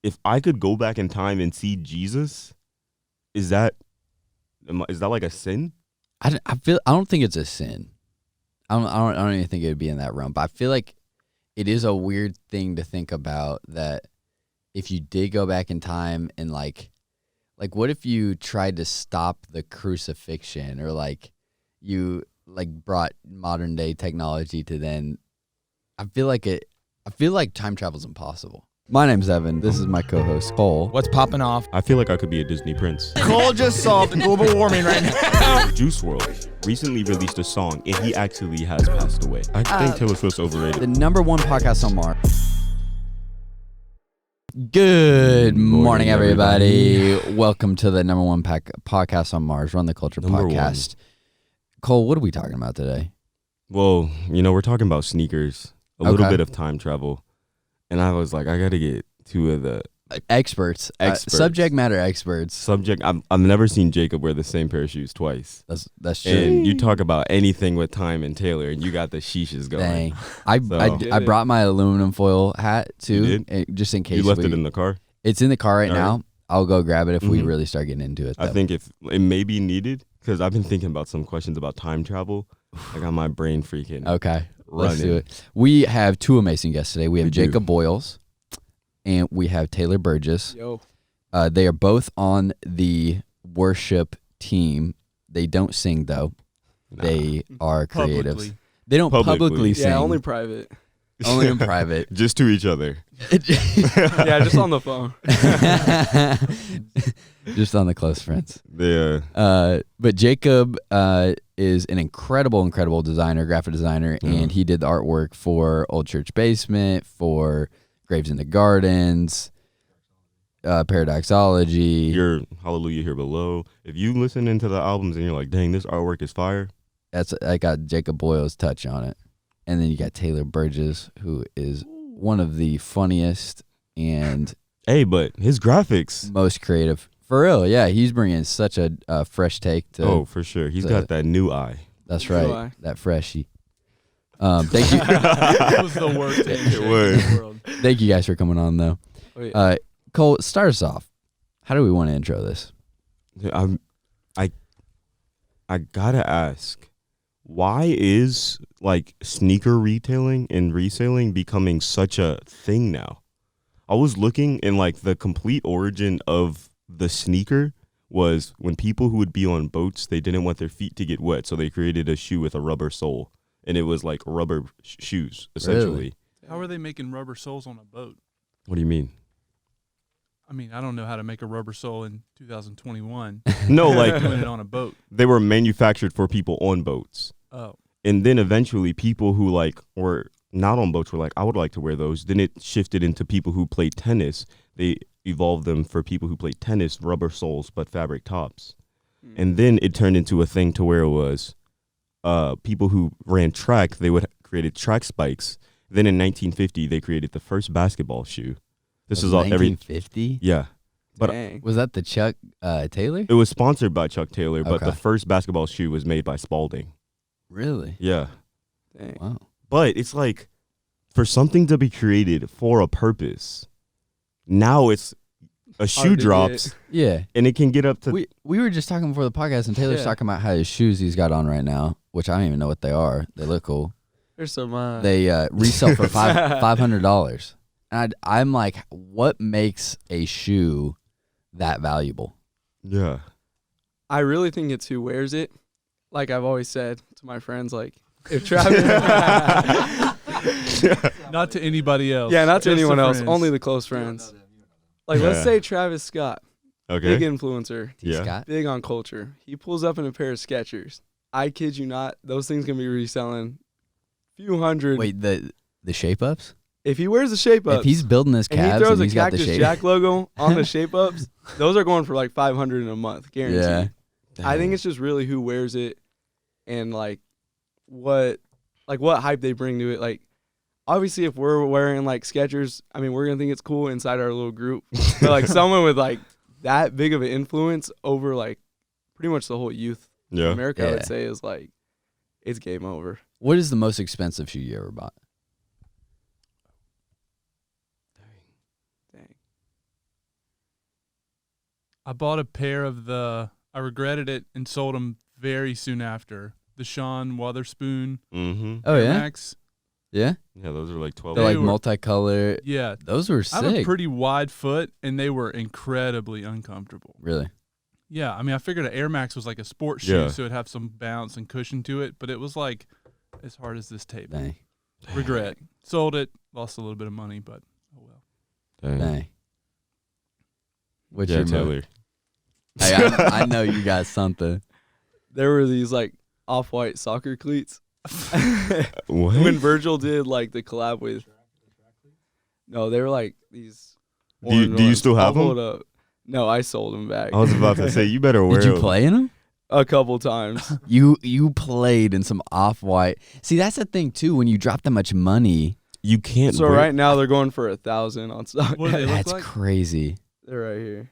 if I could go back in time and see Jesus, is that like a sin? I don't think it's a sin. I don't even think it would be in that realm. But I feel like it is a weird thing to think about that if you did go back in time and like what if you tried to stop the crucifixion, or like you like brought modern day technology to then. I feel like time travel is impossible. My name's Evan. This is my co-host Cole. What's popping off? I feel like I could be a Disney prince. Cole just solved global warming right now. Juice WRLD recently released a song, and he actually has passed away. I think Taylor Swift's overrated. The #1 podcast on Mars. Good morning, everybody. Welcome to the #1 podcast on Mars, Run the Culture podcast. Cole, what are we talking about today? Well, we're talking about sneakers, a little bit of time travel. And I was like, I got to get two of the experts. Subject matter experts. I've never seen Jacob wear the same pair of shoes twice. That's true. And you talk about anything with time and Taylor, and you got the sheeshes going. Dang. I brought my aluminum foil hat too, just in case. You left it in the car? It's in the car right now. I'll go grab it if we really start getting into it, though. I think if it may be needed, because I've been thinking about some questions about time travel. I got my brain freaking. Okay. Let's do it. We have two amazing guests today. We have Jacob Boyles and we have Taylor Burgess. Yo. They are both on the worship team. They don't sing, though. They are creatives. Publicly. They don't publicly sing. Yeah, only private. Only in private. Just to each other. Yeah, just on the phone. Just on the close friends. Yeah. But Jacob is an incredible designer, graphic designer, and he did the artwork for Old Church Basement, for Graves in the Gardens, Paradoxology. Your Hallelujah Here Below. If you listen into the albums and you're like, dang, this artwork is fire. I got Jacob Boyle's touch on it. And then you got Taylor Burgess, who is one of the funniest and but his graphics most creative. For real, yeah. He's bringing such a fresh take to. Oh, for sure. He's got that new eye. That's right. That freshie. Thank you. That was the worst It was. in the world. Thank you guys for coming on, though. Cole, start us off. How do we want to intro this? I gotta ask, why is like sneaker retailing and reselling becoming such a thing now? I was looking, and like the complete origin of the sneaker was when people who would be on boats, they didn't want their feet to get wet, so they created a shoe with a rubber sole, and it was like rubber shoes essentially. Really? How are they making rubber soles on a boat? What do you mean? I mean, I don't know how to make a rubber sole in 2021. No, like doing it on a boat. They were manufactured for people on boats. Oh. And then eventually people who like were not on boats were like, I would like to wear those. Then it shifted into people who play tennis. They evolved them for people who play tennis, rubber soles, but fabric tops. And then it turned into a thing to where it was people who ran track, they would created track spikes. Then in 1950, they created the first basketball shoe. This is all 1950? Yeah. But Dang. Was that the Chuck Taylor? it was sponsored by Chuck Taylor, but Okay. the first basketball shoe was made by Spalding. Really? Yeah. Dang. Wow. But it's like, for something to be created for a purpose, now it's a shoe Hard to drops Yeah. and it can get up to We were just talking before the podcast, and Taylor's Yeah. talking about how his shoes he's got on right now, which I don't even know what they are. They look cool. There's some. They resell for $500. And I'm like, what makes a shoe that valuable? Yeah. I really think it's who wears it. Like I've always said to my friends, like if Travis. Not to anybody else. Yeah, not to Just anyone else. friends. Only the close friends. Like let's Yeah. say Travis Scott, Okay. big influencer, Yeah. Scott? big on culture. He pulls up in a pair of Skechers. I kid you not, those things can be reselling few hundred. Wait, the shape ups? If he wears the shape ups, If he's building his and he calves throws and a he's got the Cactus shape, Jack logo on the shape ups, those are going for like 500 in a month, guaranteed. Yeah. I think it's just really who wears it and like what hype they bring to it. Like obviously if we're wearing like Skechers, I mean we're gonna think it's cool inside our little group. But like someone with like that big of an influence over like pretty much the whole youth of Yeah. America, I Yeah. would say is like it's game over. What is the most expensive shoe you ever bought? Dang. I bought a pair of I regretted it and sold them very soon after. The Sean Wotherspoon Mm-hmm. Oh, Air yeah? Max. Yeah? Yeah, those are like 12. They're like were- multicolored. Yeah. Those were I have a sick. pretty wide foot, and they were incredibly uncomfortable. Really? Yeah, I mean, I figured an Air Max was like a sports shoe, Yeah. so it'd have some bounce and cushion to it, but it was like as hard as this table. Dang. Regret. Sold it, lost a little bit of money, but oh well. Dang. Dang. What's Yeah, your mo- Taylor. Hey, I know you got something. There were these like off-white soccer cleats. What? When Virgil did like the collab with. No, they were like these. Do you orange ones. still have I'll them? pull it up. No, I sold them back. I was about to say, you better wear Did you them. play in them? a couple times. You played in some off-white. See, that's the thing too. When you drop that much money, You can't So wear right now they're going for 1,000 on stock. What do they look that's like? crazy. They're right here.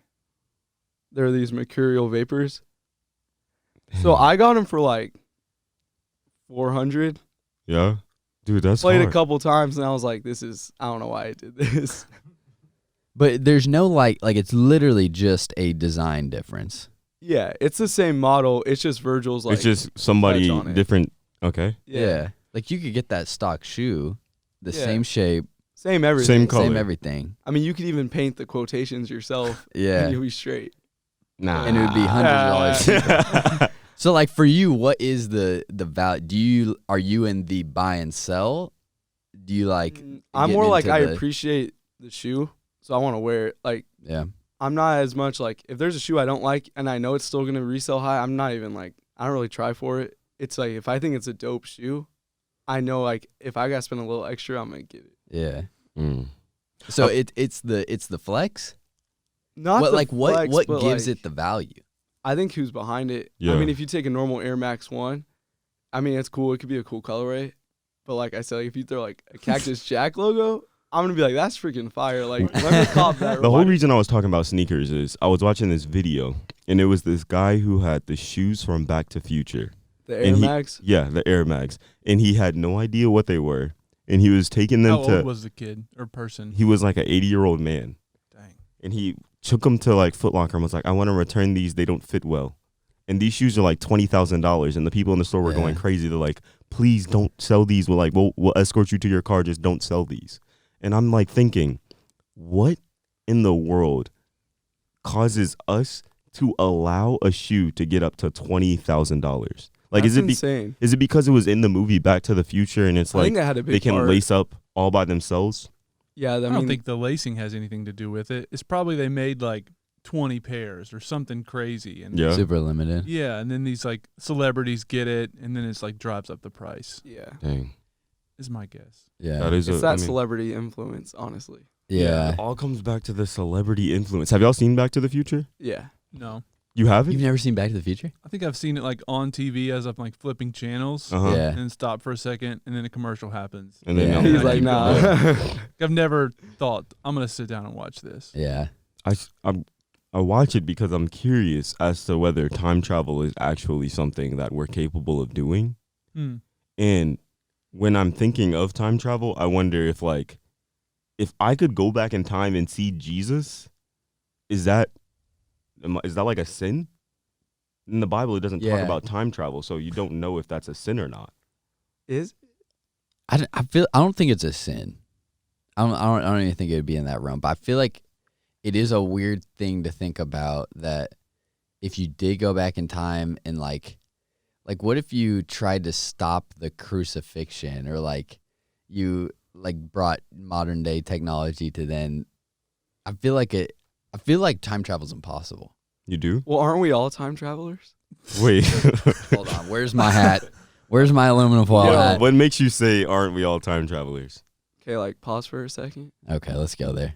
They're these mercurial vapors. So I got them for like 400. Yeah? Dude, that's Played hard. a couple times and I was like, I don't know why I did this. But there's no like it's literally just a design difference. Yeah, it's the same model. It's just Virgil's like. it's just somebody touch on it. different. Okay. Yeah. Like you could get that stock shoe, the Yeah. same shape, Same everything. Same color. same everything. I mean, you could even paint the quotations yourself. Yeah. And you'll be straight. Nah. And it would be hundreds of dollars. dollars. So like for you, what is the value? Are you in the buy and sell? Do you like I'm getting more like into I the- appreciate the shoe, so I want to wear it. Like, Yeah. I'm not as much like, if there's a shoe I don't like and I know it's still going to resell high, I'm not even like, I don't really try for it. It's like, if I think it's a dope shoe, I know like if I got to spend a little extra, I'm going to get it. Yeah. Mm. So it's the flex? Not What the like flex, what but, gives like, it the value? I think who's behind it. Yeah. I mean, if you take a normal Air Max 1, I mean, it's cool. It could be a cool colorway. But like I said, like, if you throw like a Cactus Jack logo, I'm going to be like, that's freaking fire. Like, let me cop that. The whole Why- reason I was talking about sneakers is I was watching this video, and it was this guy who had the shoes from Back to Future. The Air and he- Max. Yeah, the Air Max. And he had no idea what they were. And he was taking them How to, old was the kid or person? he was like an 80-year-old man. Dang. And he took them to like Foot Locker and was like, I want to return these. They don't fit well. And these shoes are like $20,000. And the people in the store were Yeah. going crazy. They're like, please don't sell these. We'll escort you to your car. Just don't sell these. And I'm like thinking, what in the world causes us to allow a shoe to get up to $20,000? Like, That's is it insane. is it because it was in the movie Back to the Future and it's I like think that had a big they can part. lace up all by themselves? Yeah, I mean, don't think the lacing has anything to do with it. It's probably they made like 20 pairs or something crazy. And Yeah. Super limited. Yeah, and then these like celebrities get it, and then it's like drives up the price. Yeah. Dang. Is my guess. Yeah. That is It's a, that I mean, celebrity influence, honestly. yeah. it all comes back to the celebrity influence. Have y'all seen Back to the Future? Yeah. No, You haven't? You've never seen Back to the Future? I think I've seen it like on TV as I'm like flipping channels, Uh-huh. Yeah. and then stop for a second, and then a commercial happens. And then Yeah. I'm He's like, like, keep nah. I've never thought I'm gonna sit down and watch this. Yeah. I watch it because I'm curious as to whether time travel is actually something that we're capable of doing. Hmm. And when I'm thinking of time travel, I wonder if I could go back in time and see Jesus, is that like a sin? In the Bible, it doesn't talk Yeah. about time travel, so you don't know if that's a sin or not. Is I don't think it's a sin. I don't even think it would be in that realm. But I feel like it is a weird thing to think about that if you did go back in time and like what if you tried to stop the crucifixion or like you like brought modern day technology to then I feel like time travel's impossible. You do? well, aren't we all time travelers? Wait. Hold on, where's my hat? Where's my aluminum foil Yo, hat? what makes you say, aren't we all time travelers? Okay, like pause for a second. Okay, let's go there.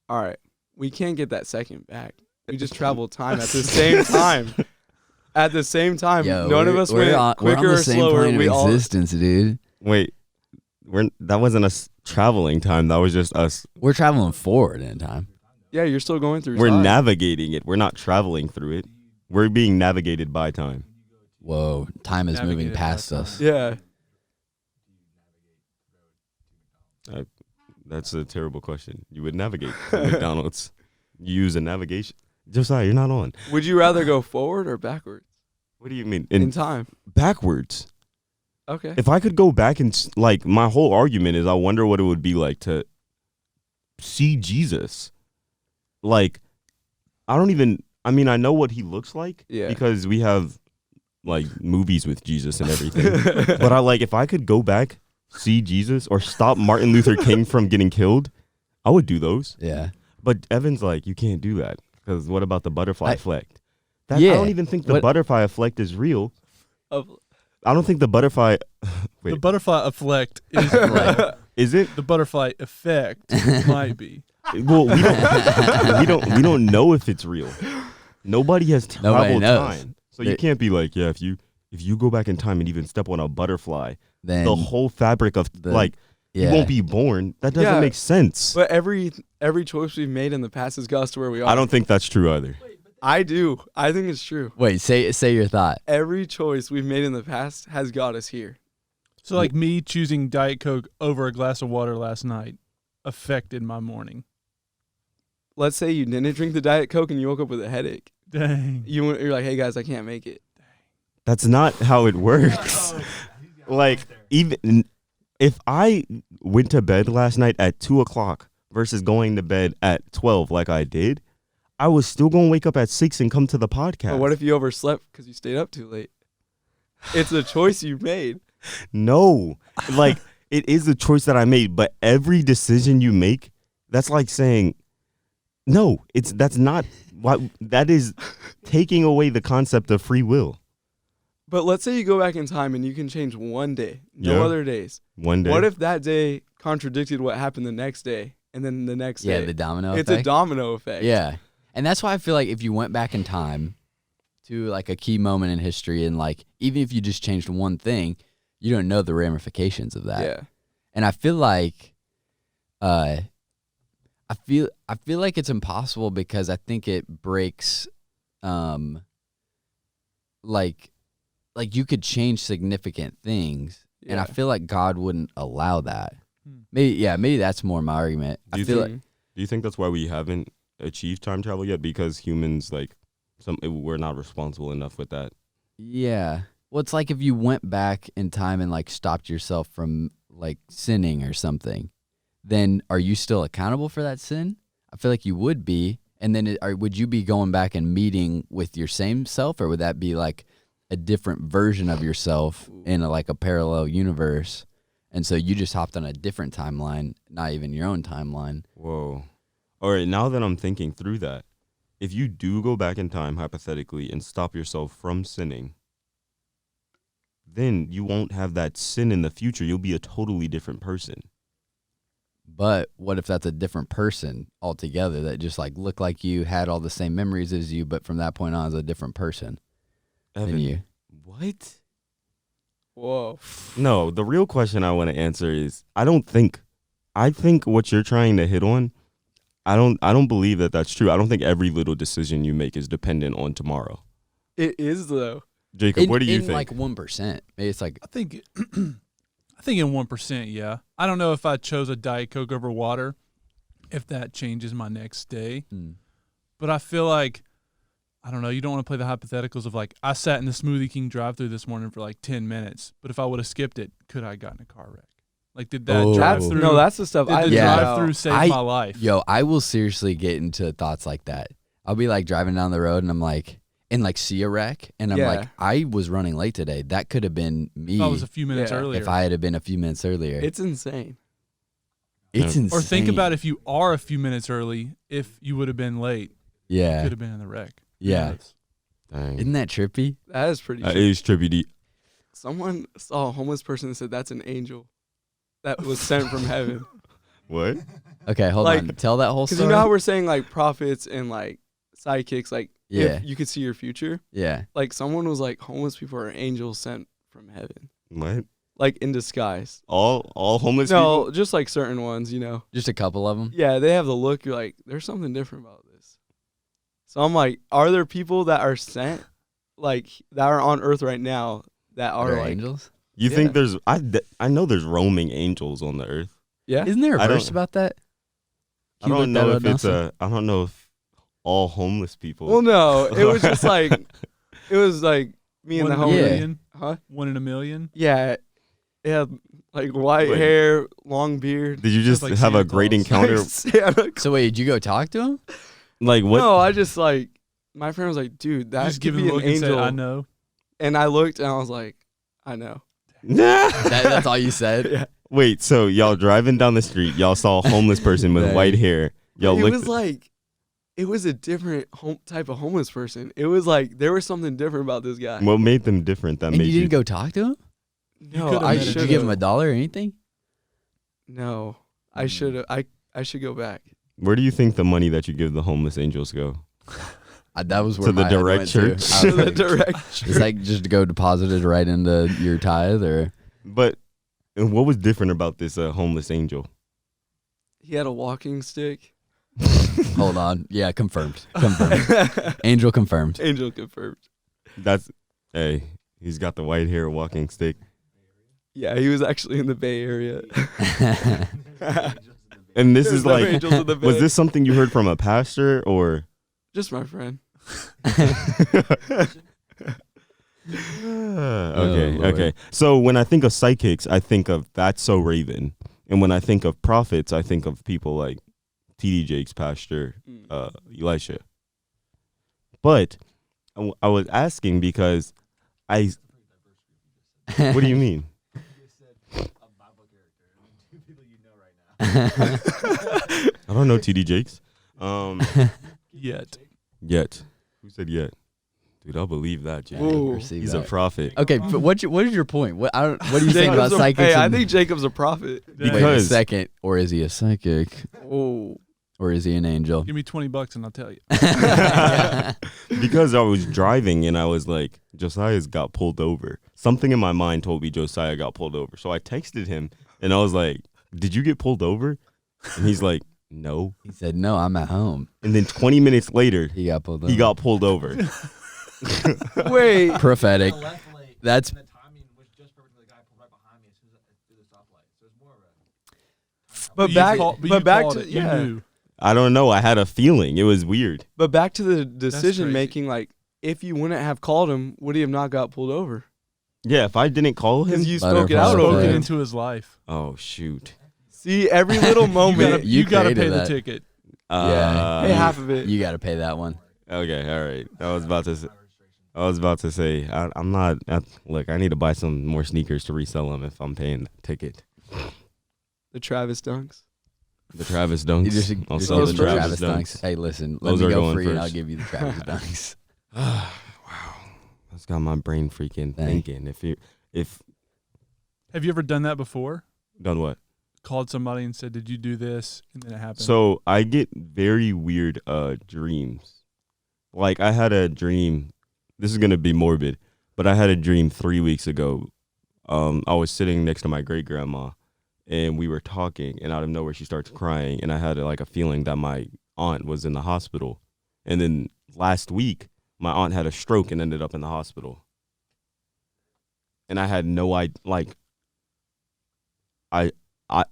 All right. We can't get that second back. We just traveled time at the same time. At the same time. Yo, None of us went we're on quicker the or same slower. plane We of all existence, dude. Wait, that wasn't us traveling time. That was just us. We're traveling forward in time. Yeah, you're still going through We're time. navigating it. We're not traveling through it. We're being navigated by time. Whoa, time is moving Navigated by past time. us. Yeah. That's a terrible question. You would navigate to McDonald's. You use a navigation. Josiah, you're not on. Would you rather go forward or backwards What do you mean? in time? Backwards. Okay. If I could go back and like, my whole argument is I wonder what it would be like to see Jesus. Like, I mean, I know what he looks like Yeah. because we have like movies with Jesus and everything. But if I could go back, see Jesus, or stop Martin Luther King from getting killed, I would do those. Yeah. But Evan's like, you can't do that because what about the butterfly effect? I Yeah. don't even think the butterfly effect is real. I don't think the butterfly. Wait, The butterfly effect is is it? the butterfly effect might be. Well, we don't know if it's real. Nobody has Nobody traveled knows. time, so you can't be like, yeah, if you go back in time and even step on a butterfly, Then the whole fabric of you won't be born. That doesn't Yeah. make sense. But every choice we've made in the past has got us to where we are. I don't think that's true either. I do. I think it's true. Wait, say your thought. Every choice we've made in the past has got us here. So like me choosing Diet Coke over a glass of water last night affected my morning. Let's say you didn't drink the Diet Coke and you woke up with a headache. Dang. You're like, hey guys, I can't make it. That's not how it works. Like, even if I went to bed last night at 2:00 versus going to bed at 12 like I did, I was still going to wake up at 6 and come to the podcast. But what if you overslept because you stayed up too late? It's a choice you made. No. Like, it is a choice that I made, but every decision you make, that's like saying, no, that's not what that is taking away the concept of free will. But let's say you go back in time and you can change one day, no Yeah. other days. One day. What if that day contradicted what happened the next day and then the next day? Yeah, the domino It's effect. a domino effect. Yeah. And that's why I feel like if you went back in time to like a key moment in history and like even if you just changed one thing, you don't know the ramifications of that. Yeah. And I feel like I feel like it's impossible because I think it breaks like you could change significant things and I feel like God wouldn't allow that. Maybe that's more my argument. Do you think that's why we haven't achieved time travel yet? Because humans we're not responsible enough with that. Yeah. Well, it's like if you went back in time and like stopped yourself from like sinning or something, then are you still accountable for that sin? I feel like you would be. And then would you be going back and meeting with your same self, or would that be like a different version of yourself in like a parallel universe? And so you just hopped on a different timeline, not even your own timeline. Whoa. All right, now that I'm thinking through that, if you do go back in time, hypothetically, and stop yourself from sinning, then you won't have that sin in the future. You'll be a totally different person. But what if that's a different person altogether that just like looked like you, had all the same memories as you, but from that point on is a different person Evan, than you? what? Whoa. No, the real question I want to answer is I think what you're trying to hit on, I don't believe that that's true. I don't think every little decision you make is dependent on tomorrow. It is though. Jacob, what do you in think? like 1%. Maybe it's like I think in 1%, yeah. I don't know if I chose a Diet Coke over water, if that changes my next day. But I feel like, I don't know, you don't want to play the hypotheticals of like, I sat in the Smoothie King drive-thru this morning for like 10 minutes, but if I would have skipped it, could I have gotten a car wreck? Like, did that drive-through? No, that's the stuff Did I the Yeah. drive-through save my life? Yo, I will seriously get into thoughts like that. I'll be like driving down the road and I'm like, and like see a wreck and I'm like, I was running late today. That could have been me If I was a few minutes earlier. if I had been a few minutes earlier. It's insane. It's insane. Or think about if you are a few minutes early, if you would have been late, Yeah. could have been in the wreck. Who Yeah. knows? Dang. Isn't that trippy? That is pretty That true. is trippy. Someone saw a homeless person and said that's an angel that was sent from heaven. What? Okay, hold Like, on. Tell that whole Because story. you know how we're saying like prophets and like sidekicks, like Yeah. if you could see your future. Yeah. Like someone was like, homeless people are angels sent from heaven, What? like in disguise. All homeless No, people? just like certain ones, you know. Just a couple of them. Yeah, they have the look. You're like, there's something different about this. So I'm like, are there people that are sent, like that are on Earth right now that are like angels. You Yeah. think there's I know there's roaming angels on the earth. Yeah. Isn't there a I verse don't- about that? I Can you don't look that know up, if it's Nelson? I don't know if all homeless people. Well, no, it was just like me and the One in a Yeah. homie. million? Huh? 1 in a million? Yeah, it had like white Wait. hair, long beard. Did you just like have Santa a great Claus. encounter? Like Santa So wait, did you go talk to him? Like what? No, I just like my friend was like, dude, You that just could give him be a an look and say, angel. I know. And I looked and I was like, I know. That's all you said. Yeah. Wait, so y'all driving down the street, y'all saw a homeless person with Dang. white hair. Y'all It looked. was like, it was a different type of homeless person. It was like there was something different about this guy. What made them different? That And made you didn't go talk to him? No, could've I met him. Did should you give him a dollar or anything? No, I should have. I should go back. Where do you think the money that you give the homeless angels go? That was where To the my head direct went church? To. I To was the like, director. it's like just to go deposited right into your tithe, or But and what was different about this homeless angel? He had a walking stick. hold on, yeah, confirmed. Angel confirmed. Angel confirmed. That's hey, he's got the white hair, walking stick. Yeah, he was actually in the Bay Area. And this There's is no like, angels in the Bay. was this something you heard from a pastor or? Just my friend. Okay, Lord. okay. So when I think of psychics, I think of That's So Raven, and when I think of prophets, I think of people like T.D. Jakes, Pastor Elisha. But I was asking because I. What do you mean? I don't know T.D. Jakes. Yet. Yet. Who said yet? Dude, I'll believe that, Jake. Ooh. Receive He's that. a prophet. Okay, but what is your point? What do you think about Jacob's a- psychics? Hey, I and- think Jacob's a prophet. Wait a Because- second, or is he a psychic, Oh, or is he an angel? Give me $20 and I'll tell you. Because I was driving and I was like, Josiah's got pulled over. Something in my mind told me Josiah got pulled over. So I texted him and I was like, did you get pulled over? And he's like, no. He said, "No, I'm at home." And then 20 minutes later, He got pulled over. he got pulled over. wait. prophetic. That's But you back, call- but back called to it. You yeah. knew. I don't know. I had a feeling. It was weird. But back to the decision crazy. making. Like, if you wouldn't have called him, would he have not got pulled over? Yeah, if I didn't call him. Because you Better spoke it out prophet. over Spoken Yeah. him. into his life. Oh, shoot. See, every little moment. You You gotta created pay the that. ticket. Yeah. Pay half of it. You got to pay that one. Okay, all right. I was about to say, I'm not. Look, I need to buy some more sneakers to resell them if I'm paying that ticket. The Travis Dunks. The Travis Dunks. You just I'll just sell give the him the Travis Travis Dunks. Dunks. Hey, listen, let Those me are go going free, and I'll first. give you the Travis Dunks. Wow, that's got my brain freaking Dang. thinking. If Have you ever done that before? done what? Called somebody and said, "Did you do this?" And then it happened. So I get very weird dreams. Like I had a dream. This is gonna be morbid, but I had a dream 3 weeks ago. I was sitting next to my great grandma, and we were talking, and out of nowhere she starts crying, and I had a feeling that my aunt was in the hospital. And then last week, my aunt had a stroke and ended up in the hospital. And I had no idea. Like,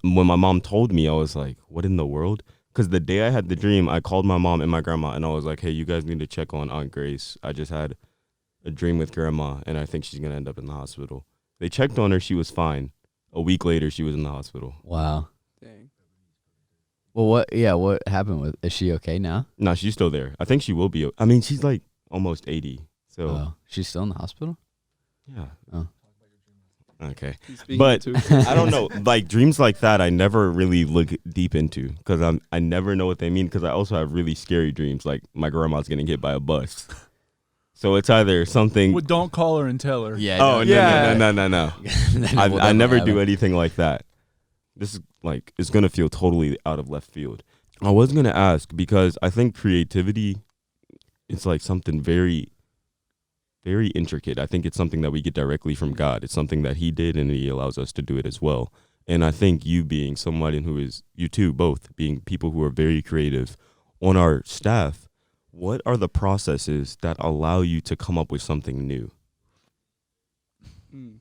when my mom told me, I was like, "What in the world?" Because the day I had the dream, I called my mom and my grandma, and I was like, "Hey, you guys need to check on Aunt Grace. I just had a dream with grandma, and I think she's gonna end up in the hospital." They checked on her; she was fine. A week later, she was in the hospital. Wow. Dang. Well, what happened with? Is she okay now? No, she's still there. I think she will be. I mean, she's like almost 80. So Oh, she's still in the hospital. yeah. Oh. Okay. He's speaking But to it. I don't know, like dreams like that, I never really look deep into because I never know what they mean. Because I also have really scary dreams, like my grandma's getting hit by a bus. So it's either something. Well, don't call her and tell her. Yeah. Oh Yeah. no! I never do anything like that. This is like it's gonna feel totally out of left field. I was gonna ask because I think creativity, it's like something very, very intricate. I think it's something that we get directly from God. It's something that He did, and He allows us to do it as well. And I think you being somebody who is, you two both being people who are very creative on our staff, what are the processes that allow you to come up with something new? Mm.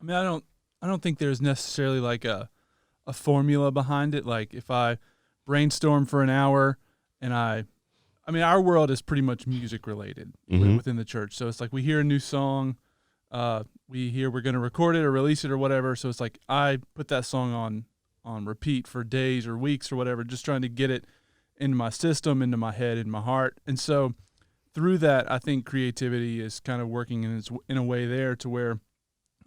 I mean, I don't think there's necessarily like a formula behind it. Like if I brainstorm for an hour and I I mean, our world is pretty much music related within the church. So it's like we hear a new song, we hear we're going to record it or release it or whatever. So it's like I put that song on repeat for days or weeks or whatever, just trying to get it into my system, into my head, in my heart. And so through that, I think creativity is kind of working in a way there to where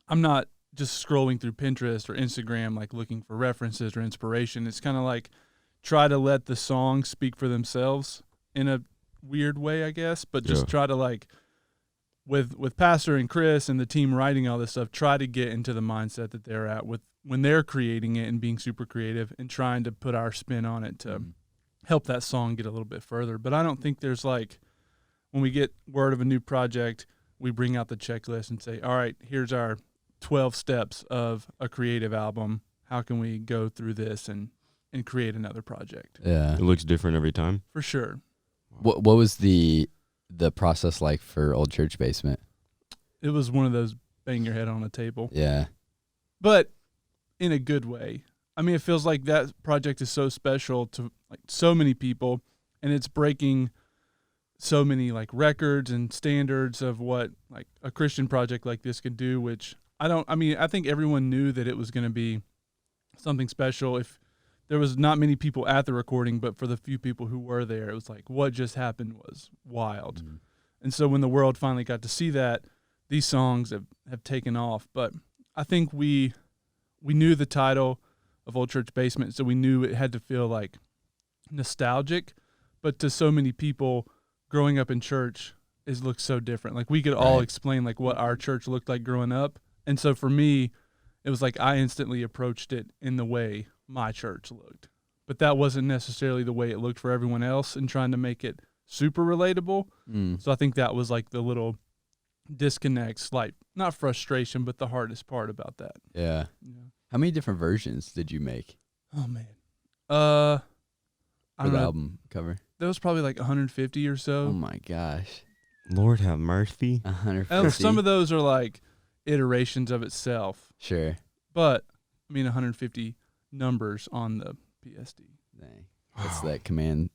I'm not just scrolling through Pinterest or Instagram, like looking for references or inspiration. It's kind of like try to let the songs speak for themselves in a weird way, I guess, but just try to like with Pastor and Chris and the team writing all this stuff, try to get into the mindset that they're at with when they're creating it and being super creative and trying to put our spin on it to help that song get a little bit further. But I don't think there's like, when we get word of a new project, we bring out the checklist and say, all right, here's our 12 steps of a creative album. How can we go through this and create another project? Yeah. It looks different every time. For sure. What was the process like for Old Church Basement? It was one of those bang your head on a table. Yeah. But in a good way. I mean, it feels like that project is so special to like so many people, and it's breaking so many like records and standards of what like a Christian project like this could do, which I think everyone knew that it was going to be something special. If there was not many people at the recording, but for the few people who were there, it was like what just happened was wild. And so when the world finally got to see that, these songs have taken off. But I think we knew the title of Old Church Basement, so we knew it had to feel like nostalgic. But to so many people, growing up in church looks so different. Like we could all explain like what our church looked like growing up. And so for me, it was like I instantly approached it in the way my church looked. But that wasn't necessarily the way it looked for everyone else, and trying to make it super relatable. So I think that was like the little disconnect, slight, not frustration, but the hardest part about that. Yeah. How many different versions did you make Oh man. for I the don't know. album cover? There was probably like 150 or Oh so. my gosh. Lord have mercy. 150. Some of those are like iterations of itself, Sure. but I mean 150 numbers on the PSD. Dang. That's that command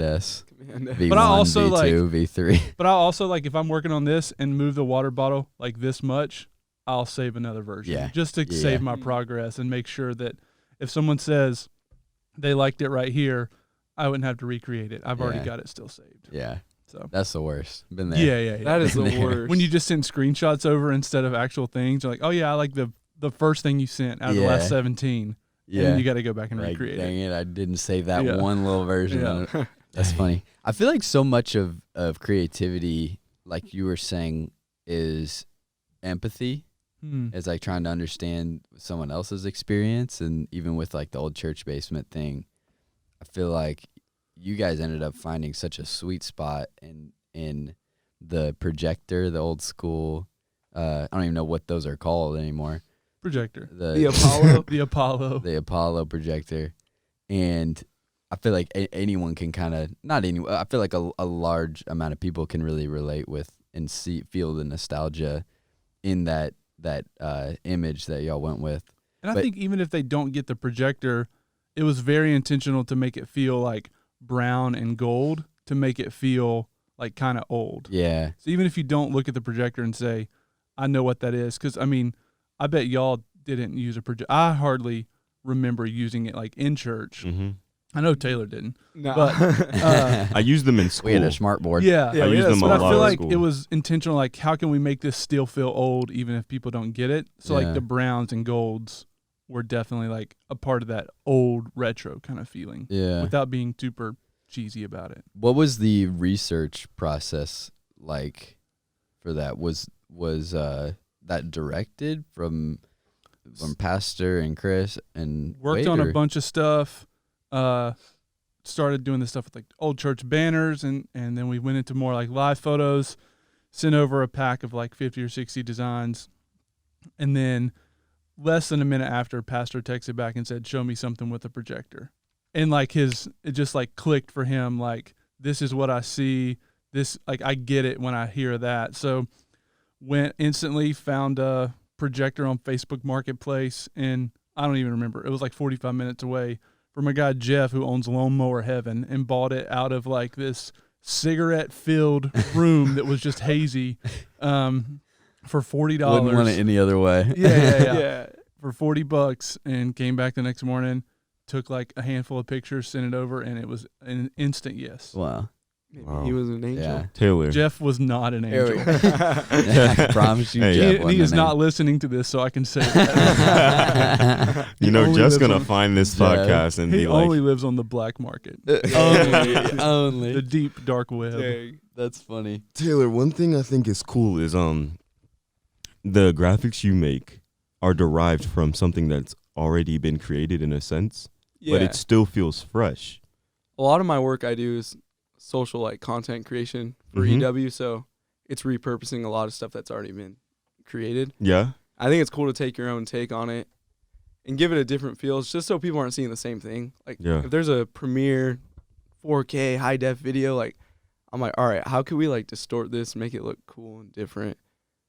S. V1, But I also, V2, like- V3. But I also like if I'm working on this and move the water bottle like this much, I'll save another version. Yeah. Just to Yeah. save my progress and make sure that if someone says they liked it right here, I wouldn't have to recreate it. I've already Yeah. got it still saved. Yeah. So That's the worst. Been there. yeah. That is the There. worst. When you just send screenshots over instead of actual things, you're like, oh yeah, I like the first thing you sent out of the Yeah. last 17. And Yeah. then you got to go back and Like, recreate dang it. it, I didn't save that Yeah. one little version. Yeah. That's funny. I feel like so much of creativity, like you were saying, is empathy. It's like trying to understand someone else's experience. And even with like the Old Church Basement thing, I feel like you guys ended up finding such a sweet spot in the projector, the old school. I don't even know what those are called anymore. Projector. The Apollo. The Apollo. The Apollo projector. And I feel like anyone can kind of, not anyone, I feel like a large amount of people can really relate with and feel the nostalgia in that image that y'all went with. And I But- think even if they don't get the projector, it was very intentional to make it feel like brown and gold, to make it feel like kind of old. Yeah. So even if you don't look at the projector and say, I know what that is, because I mean, I bet y'all didn't use a projector. I hardly remember using it like in church. Mm-hmm. I know Taylor didn't. No. But I use them in school. We had a smart board. yeah. Yeah, I we use had them a a But lot I feel at like school. it was intentional, like how can we make this still feel old even if people don't get it? So Yeah. like the browns and golds were definitely like a part of that old retro kind of feeling Yeah. without being super cheesy about it. What was the research process like for that? Was that directed from Pastor and Chris and Worked Wade, on a or- bunch of stuff. Started doing this stuff with like old church banners, and then we went into more like live photos. Sent over a pack of like 50 or 60 designs, and then less than a minute after, Pastor texted back and said, "Show me something with a projector." And like it just like clicked for him. Like, this is what I see. This, like, I get it when I hear that. So went instantly, found a projector on Facebook Marketplace, and I don't even remember. It was like 45 minutes away, from a guy, Jeff, who owns Lawnmower Heaven, and bought it out of like this cigarette-filled room that was just hazy for $40. Wouldn't want it any other way. Yeah. For $40, and came back the next morning, took like a handful of pictures, sent it over, and it was an instant yes. Wow. Maybe Wow. he was an angel. Yeah. Taylor. Jeff was not an Here we angel. go. I promise you, Hey. Jeff He wasn't is an not listening to this, so I can say that. You He know, only Jeff's lives gonna on- find this Jeff. podcast and He be like, only lives on the black market, only. Only. the deep dark web. Dang. That's funny. Taylor, one thing I think is cool is the graphics you make are derived from something that's already been created in a sense, Yeah. but it still feels fresh. A lot of my work I do is social like content creation for Mhm. EW, so it's repurposing a lot of stuff that's already been created. Yeah. I think it's cool to take your own take on it and give it a different feel. It's just so people aren't seeing the same thing. Like Yeah. if there's a premiere 4K high def video, like I'm like, all right, how could we like distort this and make it look cool and different?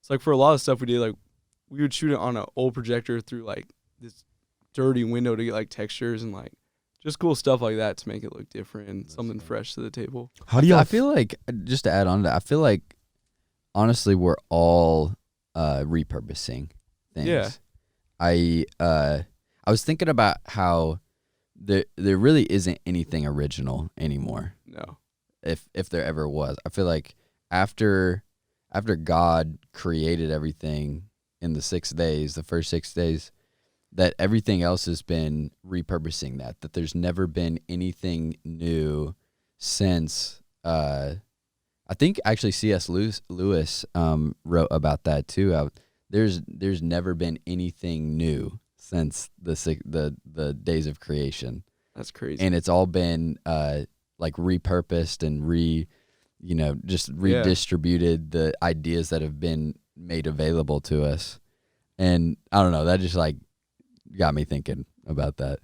It's like for a lot of stuff we did, like we would shoot it on an old projector through like this dirty window to get like textures and like just cool stuff like that to make it look different and something fresh to the table. How do y'all I feel like, just to add on to that, I feel like honestly we're all repurposing things. Yeah. I was thinking about how there really isn't anything original anymore. No. If there ever was. I feel like after God created everything in the 6 days, the first 6 days, that everything else has been repurposing that there's never been anything new since I think actually C.S. Lewis wrote about that too. There's never been anything new since the days of creation. That's crazy. And it's all been like repurposed and just redistributed the ideas that have been made available to us. And I don't know, that just like got me thinking about that.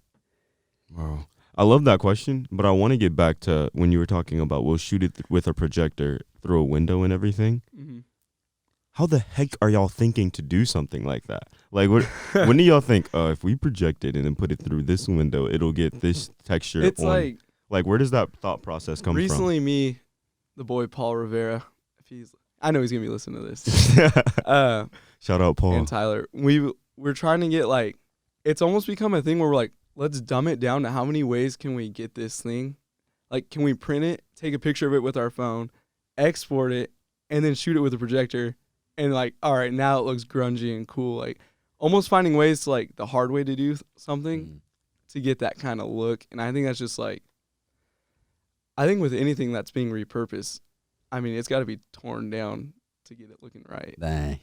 Wow. I love that question, but I want to get back to when you were talking about we'll shoot it with a projector through a window and everything. Mm-hmm. How the heck are y'all thinking to do something like that? Like, when do y'all think, if we project it and then put it through this window, it'll get this texture? It's like where does that thought process come recently me, the boy Paul Rivera, I know he's gonna be listening to this. from? Shout out, Paul. And Tyler, we're trying to get like, it's almost become a thing where we're like, let's dumb it down to how many ways can we get this thing? Like, can we print it, take a picture of it with our phone, export it, and then shoot it with a projector? And like, all right, now it looks grungy and cool. Like, almost finding ways to like the hard way to do something to get that kind of look. And I think that's just like, I think with anything that's being repurposed, I mean, it's got to be torn down to get it looking right. Dang.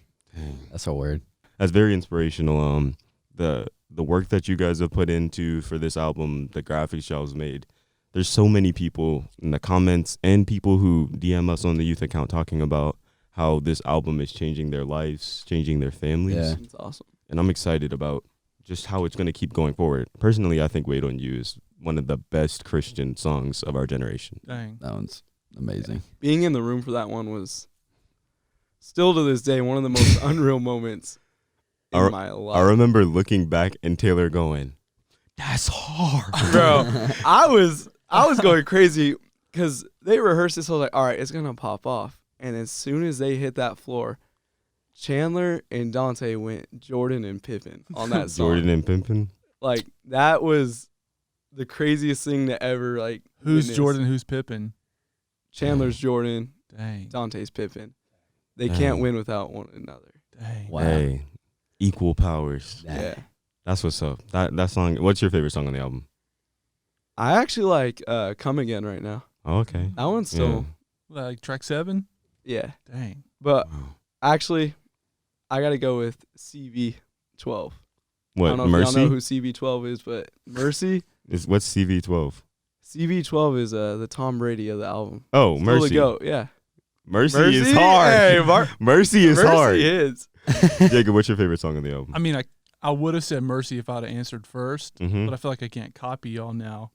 That's a word. That's very inspirational. The work that you guys have put into for this album, the graphics y'all's made. There's so many people in the comments and people who DM us on the youth account talking about how this album is changing their lives, changing their families. Yeah. It's awesome. And I'm excited about just how it's going to keep going forward. Personally, I think Wait on You is one of the best Christian songs of our generation. Dang. That one's amazing. Being in the room for that one was still to this day one of the most unreal moments in my life. I remember looking back and Taylor going, "That's hard." Bro, I was going crazy because they rehearsed this. I was like, all right, it's going to pop off. And as soon as they hit that floor, Chandler and Dante went Jordan and Pippen on that song. Jordan and Pimpin. Like, that was the craziest thing to ever, like, Who's witness. Jordan? Who's Pippen? Chandler's Jordan, Dang. Dante's Pippen. They Dang. can't win without one another. Dang. Wow. Hey, equal powers. Dang. Yeah. That's what's up. That song. What's your favorite song on the album? I actually like Come Again right now. Oh, okay. That one's still, Like track 7? yeah. Dang. But Wow. actually, I got to go with CV12. I What, don't know if Mercy? y'all know who CV12 is, but Mercy. What's CV12? CV12 is the Tom Brady of the album. Oh, Still Mercy. to go, yeah. Mercy is hard. Hey, Mercy is hard. Mercy is. Jacob, what's your favorite song on the album? I mean, I would have said Mercy if I'd have answered first, Mhm. but I feel like I can't copy y'all now.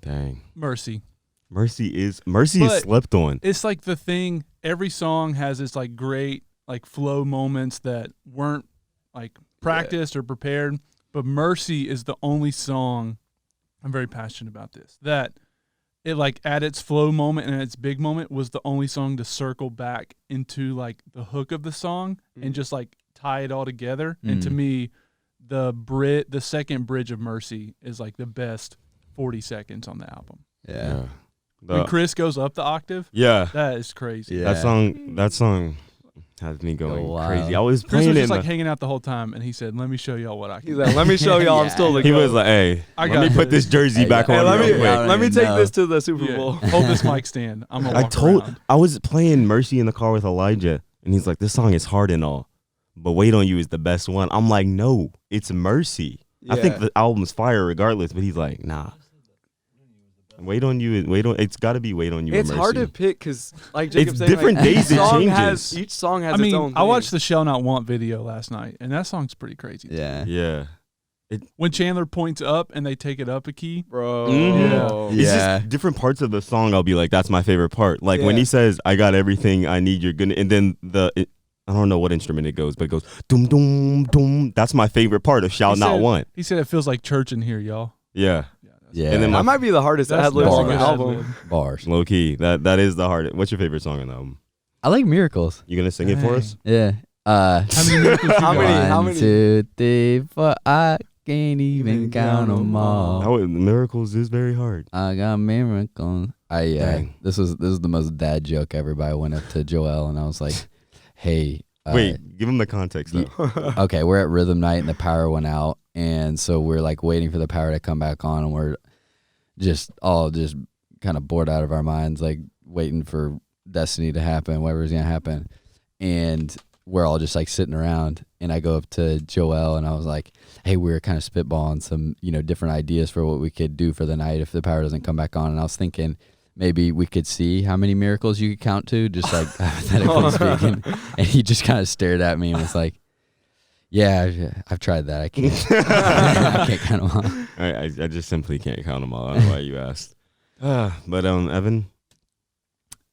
Dang. Mercy. Mercy is But- slept on. It's like the thing, every song has this like great like flow moments that weren't like practiced or prepared, but Mercy is the only song, I'm very passionate about this, that it like at its flow moment and its big moment was the only song to circle back into like the hook of the song and just like tie it all together. And to me, the second bridge of Mercy is like the best 40 seconds on the album. Yeah. When Chris goes up the octave, Yeah. that is crazy. Yeah. That song has me going Wow. crazy. I was Chris playing was it. just like hanging out the whole time, and he said, "Let me show y'all what I can." He's like, let me show y'all I'm still the he GOAT. was like, "Hey, I let got me put this. this jersey Hey, back yeah. on Hey, real quick." let me even take know. this to the Super Yeah. Bowl. Hold this mic stand. I'm gonna walk around. I was playing Mercy in the car with Elijah, and he's like, "This song is hard and all, but Wait on You is the best one." I'm like, "No, it's Mercy." I think Yeah. the album's fire regardless, but he's like, "Nah, It's got to be Wait on You. It's or hard to Mercy. pick because, like Jacob It's said, different like, days, each it song changes. each song has I mean, its own I watched thing. the Shall Not Want video last night, and that song's pretty crazy. Yeah. Yeah. When Chandler points up and they take it up a key. Bro. Mhm. It's Yeah. just different parts of the song. I'll be like, that's my favorite part. Like when Yeah. he says, "I got everything I need, you're gonna," and then I don't know what instrument it goes, but it goes doom doom doom. That's my favorite part of Shall He Not said- Want. He said it feels like church in here, y'all. Yeah, Yeah. And then That might be the hardest That's ad libs on the bars. album. Bars. low key. That is the hardest. What's your favorite song on the album? I like Miracles. You gonna sing it for Dang. us? Yeah. How many miracles you How got? many? How 1, many? 2, 3, 4. I can't even count them all. Miracles is very hard. I got miracles. Dang. This is the most dad joke ever. But I went up to Joel and I was like, "Hey, Wait, give him the context though. okay, we're at rhythm night and the power went out, and so we're like waiting for the power to come back on, and we're just kind of bored out of our minds, like waiting for destiny to happen, whatever's gonna happen, and we're all just like sitting around. And I go up to Joel and I was like, "Hey, we were kind of spitballing some different ideas for what we could do for the night if the power doesn't come back on." And I was thinking, maybe we could see how many miracles you could count to, just like hypothetically speaking. And he just kind of stared at me and was like, "Yeah, I've tried that. I can't. I can't count them all." I just simply can't count them all. I don't know why you asked. But Evan,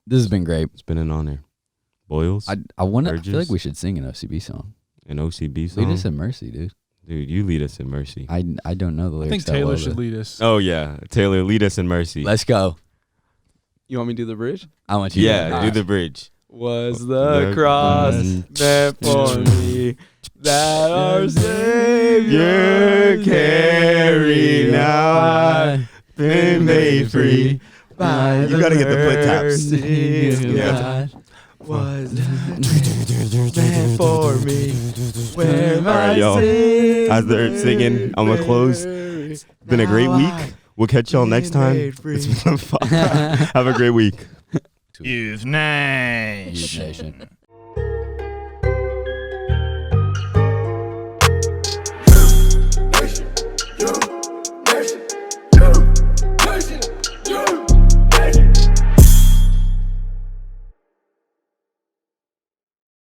This has been great. it's been an honor. Boyles, I want to. I feel like Urges. we should sing an OCB song. an OCB song. Lead us in mercy, dude. Dude, you lead us in Mercy. I don't know the I lyrics. think that Taylor well, should but- lead us. Oh yeah, Taylor, lead us in Mercy. Let's go. You want me to do the bridge? I want you. Yeah, to do the bridge. Was The the cross cross meant for me that our Savior Savior carried now I've been made free. by You gotta get the foot taps. mercy of Yeah. God was meant for me. Where All right, y'all. As they're singing, I'm gonna close. It's been a great week. We'll catch y'all next time. It's been fun. Have a great week. Youth Nation. Youth Nation.